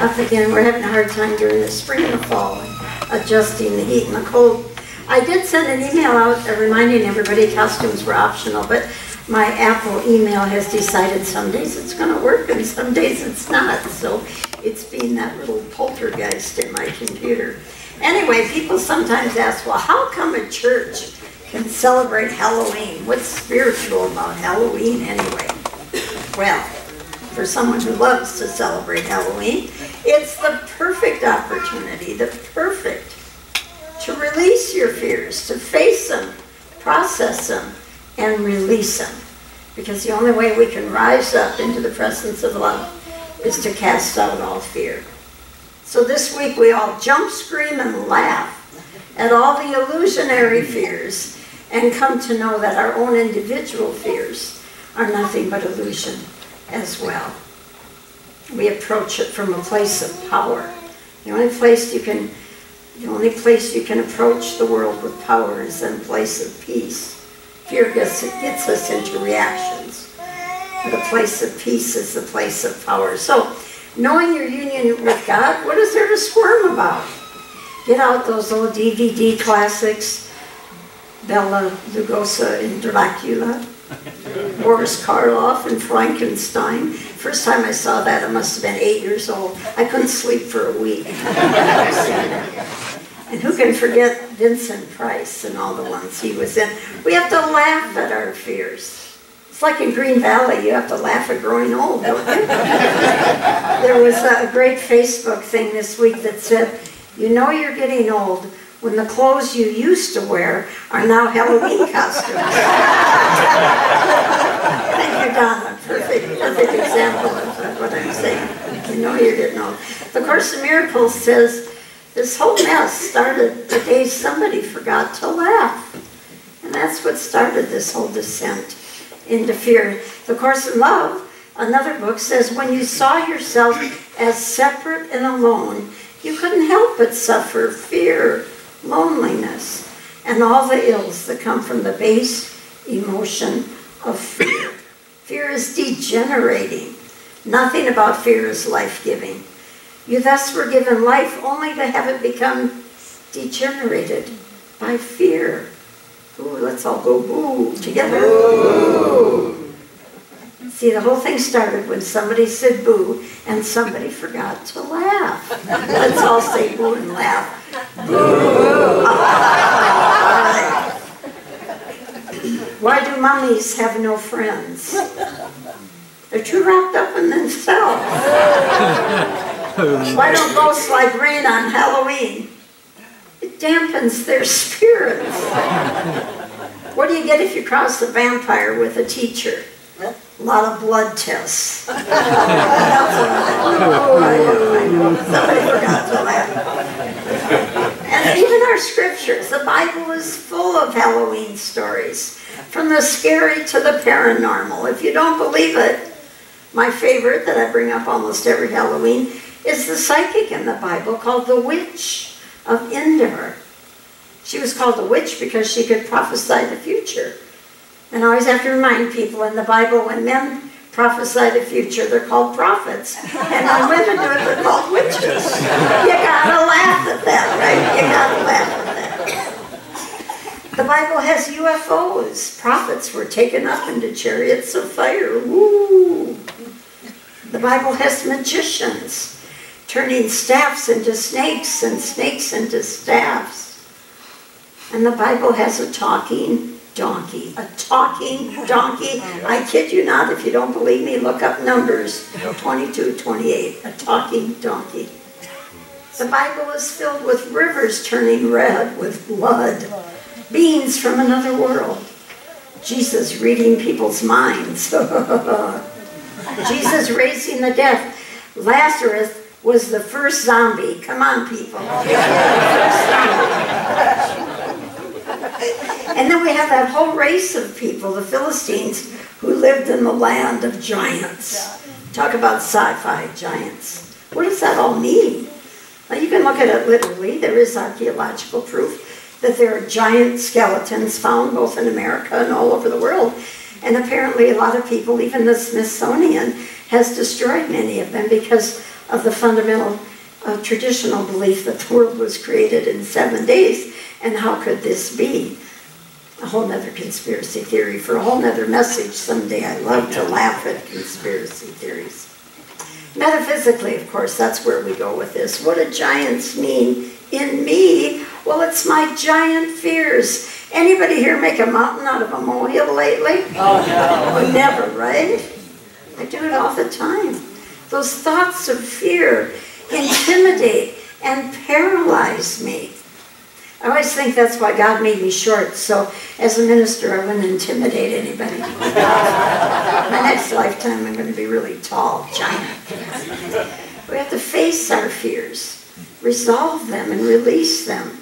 up again. We're having a hard time during the spring and the fall, adjusting the heat and the cold. I did send an email out reminding everybody costumes were optional, but my Apple email has decided some days it's going to work and some days it's not. So it's being that little poltergeist in my computer. Anyway, people sometimes ask, well, how come a church can celebrate Halloween? What's spiritual about Halloween anyway? Well, for someone who loves to celebrate Halloween, it's the perfect opportunity, to release your fears, to face them, process them, and release them. Because the only way we can rise up into the presence of love is to cast out all fear. So this week we all jump, scream, and laugh at all the illusionary fears and come to know that our own individual fears are nothing but illusion as well. We approach it from a place of power. The only place you can approach the world with power is in a place of peace. Fear gets us into reactions. But a place of peace is the place of power. So, knowing your union with God, what is there to squirm about? Get out those old DVD classics, Bela Lugosi and Dracula, Boris Karloff and Frankenstein. First time I saw that, I must have been 8 years old. I couldn't sleep for a week. And who can forget Vincent Price and all the ones he was in? We have to laugh at our fears. It's like in Green Valley, you have to laugh at growing old, don't you? There was a great Facebook thing this week that said, you know you're getting old when the clothes you used to wear are now Halloween costumes. Thank you, Donna. Perfect example of what I'm saying. You know you're getting old. The Course in Miracles says, this whole mess started the day somebody forgot to laugh. And that's what started this whole descent into fear. The Course in Love, another book, says when you saw yourself as separate and alone, you couldn't help but suffer fear, loneliness, and all the ills that come from the base emotion of fear. Fear is degenerating. Nothing about fear is life-giving. You thus were given life only to have it become degenerated by fear. Ooh, let's all go boo together. Boo. See, the whole thing started when somebody said boo and somebody forgot to laugh. Let's all say boo and laugh. Boo. Why do mummies have no friends? They're too wrapped up in themselves. Why don't ghosts like rain on Halloween? It dampens their spirits. What do you get if you cross the vampire with a teacher? A lot of blood tests. I know. Somebody forgot to laugh. And even our scriptures, the Bible is full of Halloween stories, from the scary to the paranormal. If you don't believe it, my favorite that I bring up almost every Halloween is the psychic in the Bible called the Witch of Endor. She was called a witch because she could prophesy the future. And I always have to remind people in the Bible, when men prophesy the future, they're called prophets. And when women do it, they're called witches. You gotta laugh at that, right? You gotta laugh at that. The Bible has UFOs. Prophets were taken up into chariots of fire. Woo! The Bible has magicians turning staffs into snakes and snakes into staffs. And the Bible has a talking donkey. A talking donkey. I kid you not, if you don't believe me, look up Numbers 22:28. A talking donkey. The Bible is filled with rivers turning red with blood. Beings from another world. Jesus reading people's minds. Jesus raising the dead. Lazarus was the first zombie. Come on, people. And then we have that whole race of people, the Philistines, who lived in the land of giants. Talk about sci-fi giants. What does that all mean? Well, you can look at it literally. There is archaeological proof that there are giant skeletons found both in America and all over the world. And apparently a lot of people, even the Smithsonian, has destroyed many of them because of the fundamental traditional belief that the world was created in 7 days. And how could this be? A whole nother conspiracy theory for a whole nother message someday. I love to laugh at conspiracy theories. Metaphysically, of course, that's where we go with this. What do giants mean in me? Well, it's my giant fears. Anybody here make a mountain out of a molehill lately? Oh, no. Never, right? I do it all the time. Those thoughts of fear intimidate and paralyze me. I always think that's why God made me short, so as a minister I wouldn't intimidate anybody. My next lifetime I'm going to be really tall, giant. We have to face our fears, resolve them, and release them.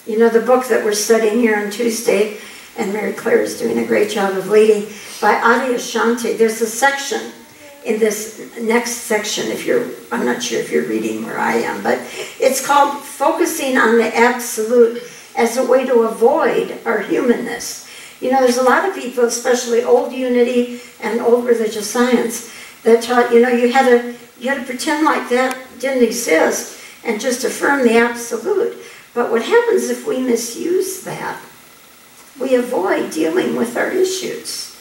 You know, the book that we're studying here on Tuesday, and Mary Claire is doing a great job of leading, by Adi Ashanti, there's a section in this next section, I'm not sure if you're reading where I am, but it's called Focusing on the Absolute as a way to avoid our humanness. You know, there's a lot of people, especially old unity and old religious science, that taught, you know, you had to pretend like that didn't exist and just affirm the absolute. But what happens if we misuse that? We avoid dealing with our issues.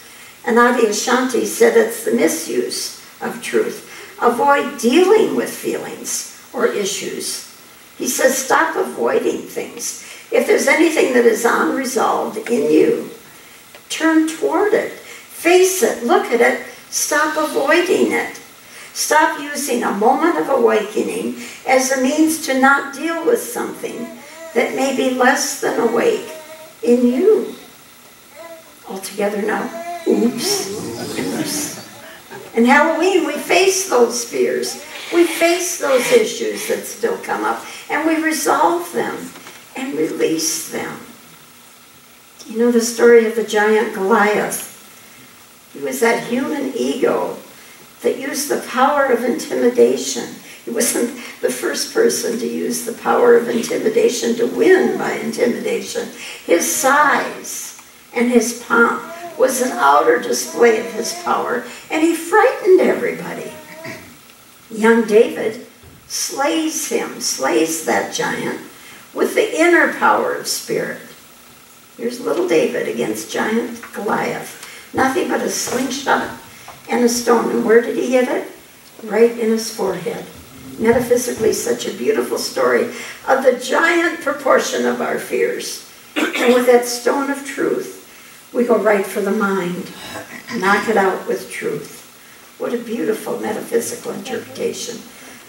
And Adi Ashanti said it's the misuse of truth. Avoid dealing with feelings or issues. He says stop avoiding things. If there's anything that is unresolved in you, turn toward it. Face it. Look at it. Stop avoiding it. Stop using a moment of awakening as a means to not deal with something that may be less than awake in you. Altogether now. Oops. And Halloween, we face those fears. We face those issues that still come up, and we resolve them and release them. You know the story of the giant Goliath? He was that human ego that used the power of intimidation. He wasn't the first person to use the power of intimidation to win by intimidation. His size and his pomp was an outer display of his power, and he frightened everybody. Young David slays that giant with the inner power of spirit. Here's little David against giant Goliath. Nothing but a slingshot and a stone. And where did he hit it? Right in his forehead. Metaphysically, such a beautiful story of the giant proportion of our fears. And with that stone of truth, we go right for the mind. Knock it out with truth. What a beautiful metaphysical interpretation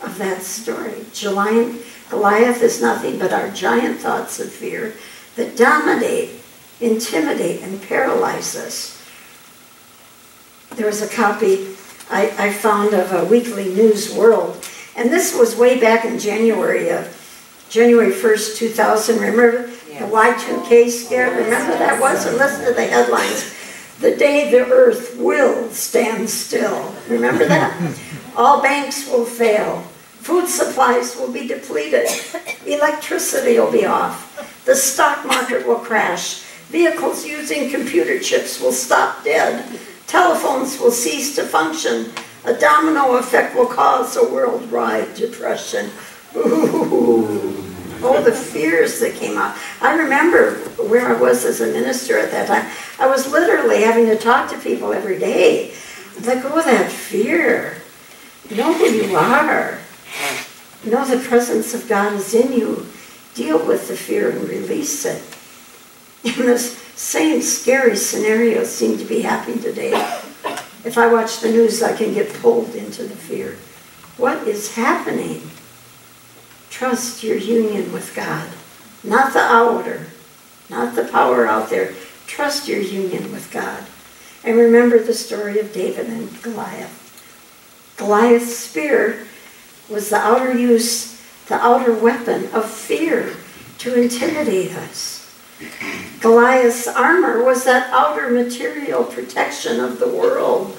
of that story. Goliath is nothing but our giant thoughts of fear that dominate, intimidate, and paralyze us. There was a copy I found of a Weekly News World, and this was way back in January 1st, 2000. Remember the Y2K scare? Remember that was? And listen to the headlines. The day the earth will stand still. Remember that? All banks will fail. Food supplies will be depleted. Electricity will be off. The stock market will crash. Vehicles using computer chips will stop dead. Telephones will cease to function. A domino effect will cause a worldwide depression. Ooh. Oh, the fears that came out. I remember where I was as a minister at that time. I was literally having to talk to people every day. Like, oh, that fear. Know who you are. Know the presence of God is in you. Deal with the fear and release it. And the same scary scenarios seem to be happening today. If I watch the news, I can get pulled into the fear. What is happening? Trust your union with God. Not the outer, not the power out there. Trust your union with God. And remember the story of David and Goliath. Goliath's spear was the outer weapon of fear to intimidate us. Goliath's armor was that outer material protection of the world,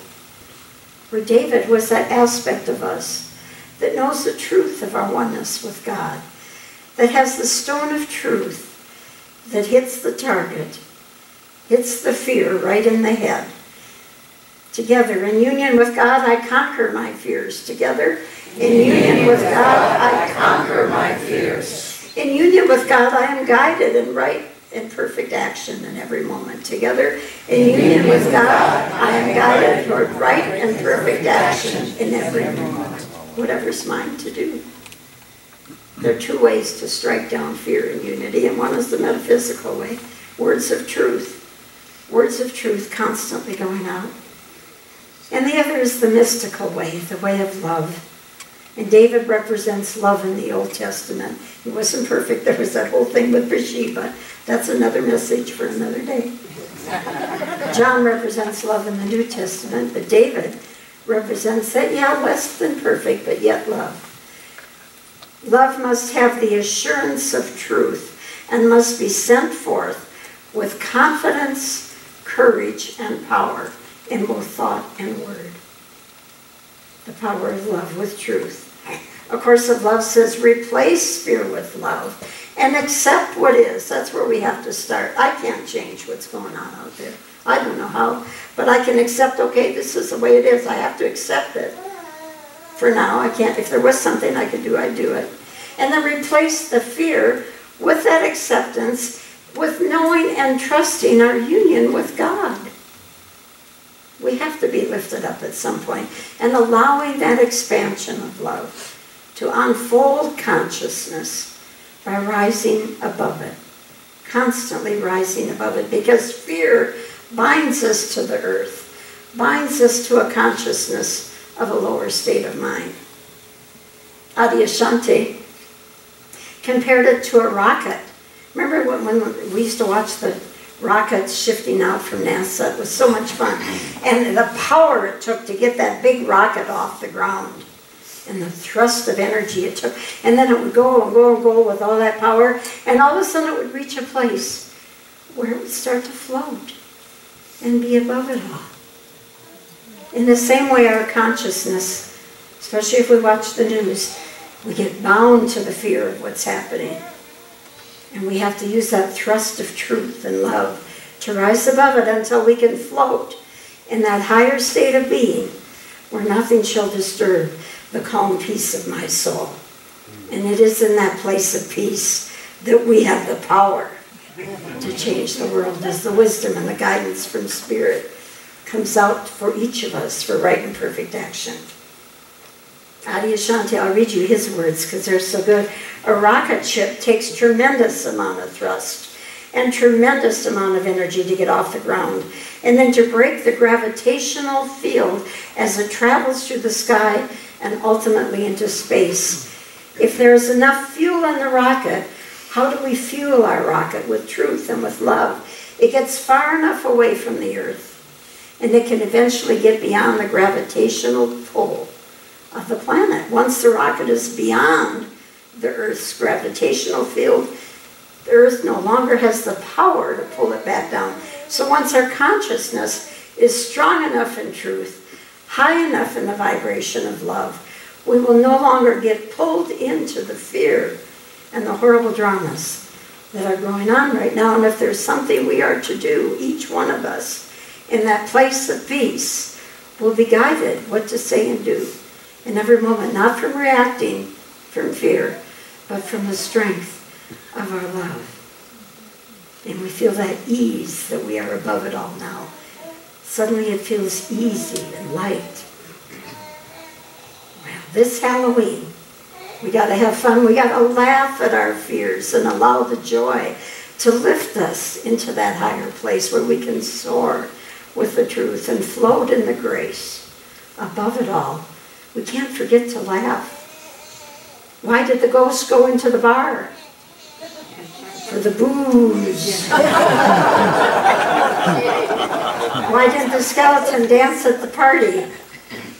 where David was that aspect of us that knows the truth of our oneness with God, that has the stone of truth that hits the target, hits the fear right in the head, Together, in union with God, I conquer my fears. Together, in union with God, I conquer my fears. In union with God, I am guided in right and perfect action in every moment. Together, in union with God, I am guided toward right and perfect action in every moment, whatever's mine to do. There are two ways to strike down fear in unity, and one is the metaphysical way, words of truth. Words of truth constantly going out. And the other is the mystical way, the way of love. And David represents love in the Old Testament. He wasn't perfect. There was that whole thing with Bathsheba. That's another message for another day. John represents love in the New Testament, but David represents that, yeah, less than perfect, but yet love. Love must have the assurance of truth and must be sent forth with confidence, courage, and power in both thought and word. The power of love with truth. A Course of Love says, replace fear with love and accept what is. That's where we have to start. I can't change what's going on out there. I don't know how, but I can accept, okay, this is the way it is. I have to accept it. For now, I can't. If there was something I could do, I'd do it. And then replace the fear with that acceptance, with knowing and trusting our union with God. We have to be lifted up at some point and allowing that expansion of love to unfold consciousness by rising above it, constantly rising above it, because fear binds us to the earth, binds us to a consciousness of a lower state of mind. Adyashanti compared it to a rocket. Remember when we used to watch the rockets shifting out from NASA? It was so much fun. And the power it took to get that big rocket off the ground. And the thrust of energy it took. And then it would go and go and go with all that power. And all of a sudden it would reach a place where it would start to float and be above it all. In the same way, our consciousness, especially if we watch the news, we get bound to the fear of what's happening. And we have to use that thrust of truth and love to rise above it until we can float in that higher state of being where nothing shall disturb the calm peace of my soul. And it is in that place of peace that we have the power to change the world as the wisdom and the guidance from Spirit comes out for each of us for right and perfect action. Adyashanti, I'll read you his words because they're so good. A rocket ship takes tremendous amount of thrust and tremendous amount of energy to get off the ground, and then to break the gravitational field as it travels through the sky and ultimately into space. If there is enough fuel in the rocket, how do we fuel our rocket? With truth and with love. It gets far enough away from the earth, and it can eventually get beyond the gravitational pull of the planet. Once the rocket is beyond the Earth's gravitational field, the Earth no longer has the power to pull it back down. So once our consciousness is strong enough in truth, high enough in the vibration of love, we will no longer get pulled into the fear and the horrible dramas that are going on right now. And if there's something we are to do, each one of us, in that place of peace, will be guided what to say and do in every moment, not from reacting from fear, but from the strength of our love. And we feel that ease that we are above it all now. Suddenly it feels easy and light. Well, this Halloween, we got to have fun. We got to laugh at our fears and allow the joy to lift us into that higher place where we can soar with the truth and float in the grace above it all. We can't forget to laugh. Why did the ghost go into the bar? For the booze. Why didn't the skeleton dance at the party?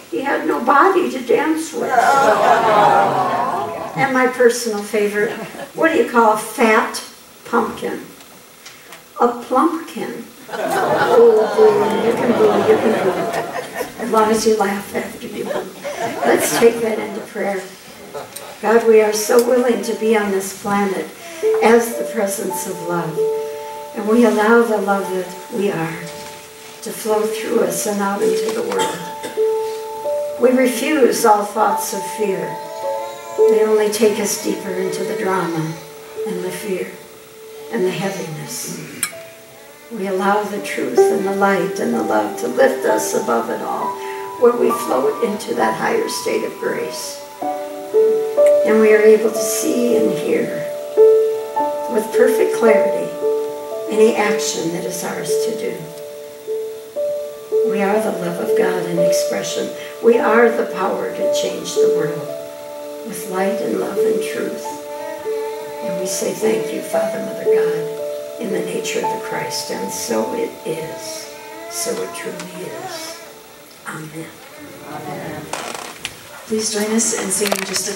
He had no body to dance with. And my personal favorite, what do you call a fat pumpkin? A plumpkin. Oh, boo, you can boo, you can boo. As long as you laugh after you boo. Let's take that into prayer. God, we are so willing to be on this planet as the presence of love. And we allow the love that we are to flow through us and out into the world. We refuse all thoughts of fear. They only take us deeper into the drama and the fear and the heaviness. We allow the truth and the light and the love to lift us above it all, where we float into that higher state of grace. And we are able to see and hear with perfect clarity any action that is ours to do. We are the love of God in expression. We are the power to change the world with light and love and truth. And we say thank you, Father, Mother God, in the nature of the Christ. And so it is. So it truly is. Amen. Amen. Please join us in singing just a